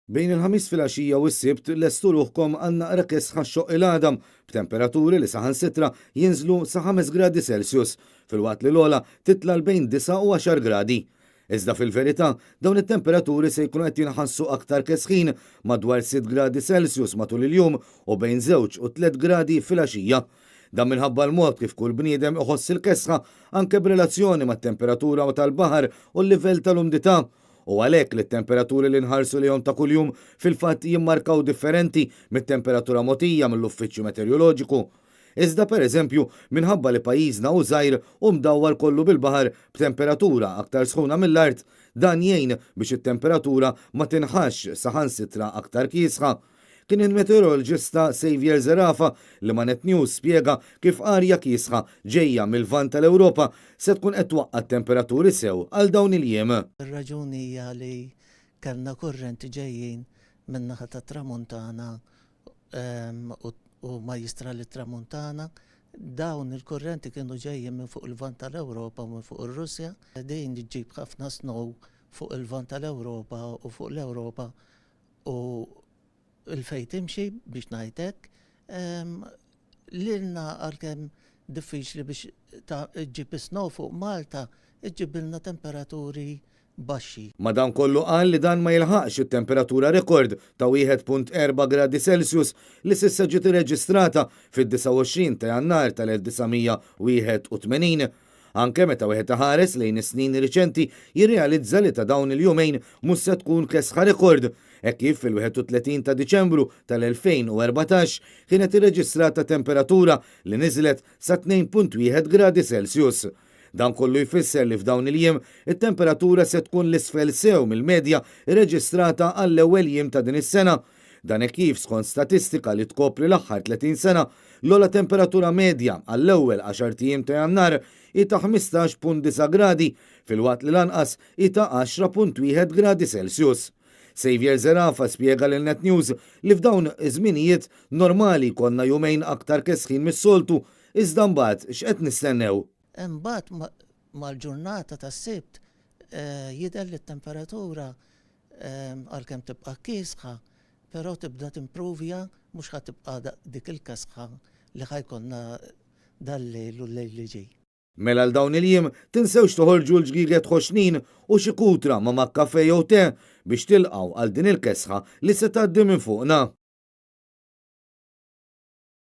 Bejn il-ħamis filgħaxija u s-sibt lestu ruħkom għandna qrekes ħaxxoq il-għadam b'temperaturi li saħansitra jinżlu sa 5 gradi Celsius fil-waqt li l-ola titla bejn 9 u 10 gradi. Iżda fil-verità dawn it-temperaturi se jkunu qed jinħassu aktar kesħin madwar 6 gradi Celsius matul il-jum u bejn 2 u 3 gradi filgħaxija. Dan minħabba l-mod kif kull bniedem iħoss il-kesħa anke b'relazzjoni mat-temperatura tal-baħar u l-livell tal-umdità. U għalhekk li t-temperaturi li nħarsu lihom ta' kuljum fil-fatt jimmarkaw differenti mit-temperatura mogħtija mill-Uffiċċju Meteoroloġiku. Iżda pereżempju minħabba li pajjiżna hu żgħir u mdawwar kollu bil-baħar b'temperatura aktar sħuna mill-art, dan jgħin biex it-temperatura ma tinħaxx saħansitra aktar kiesħa. Kien il-meteorologista Xavier Zerafa li ma Net News spjega kif arja kiesħa ġejja mill-vant tal-Ewropa se tkun qed twaqqad temperaturi sew għal dawn il-jiem. Ir-raġuni hija li kellna kurrenti ġejjin min-naħa tat-Tramuntana u Majjistrali Tramuntana. Dawn il-kurrenti kienu ġejjin minn fuq il-vant tal-Ewropa u minn fuq ir-Russja. Dejn ġib ħafna snow fuq il-vant tal-Ewropa u fuq l-Ewropa u il-fejn timxi biex ngħidlek lilna għalkemm diffiċli biex iġġib is-snow fuq Malta iġġibilna temperaturi baxxi. Madankollu qal li dan ma jilħaqx it-temperatura rekord ta' 1.4 gradi Celsius li s'issa ġiet irreġistrata fid-29 ta' Jannar tal-1981. Anke meta wieħed iħares lejn is-snin riċenti jirrealizza li ta' dawn il-jumejn mhux se tkun kesħa rekord, hekk kif fil-31 ta' Diċembru tal-2014 kienet irreġistrata temperatura li niżlet sa 2.1 gradi Celsius. Dan kollu jfisser li f'dawn il-jiem it-temperatura se tkun l-isfel sew mill-medja irreġistrata għall-ewwel jiem ta' din is-sena. Dan hekk kif skont statistika li tkopri l-aħħar 30 sena, l-ogħla temperatura medja għall-ewwel 10 jiem ta' Jannar ta' 15.9 gradi, fil-waqt li lanqas ta' 10.1 gradi Celsius. Xavier Zerafa spjega lil Net News li f'dawn iż-żminijiet normali konna jumejn aktar kesħin mis-soltu, iżda mbagħad x'qed nistennew. Imbagħad mal-ġurnata tas-sibt jidher li t-temperatura għalkemm tibqa' kiesħa, però tibda timprovja mhux ħadd tibqa' dik il-kesħa li ħajkonna dal-lejl u l-lejl li ġej. Mela l dawn il-jiem tinsewx toħorġu l-ġgiget ħoxnin u xi kutra ma' kafe jew te biex tilqgħu għal din il-kesħa li se tgħaddi minn fuqna.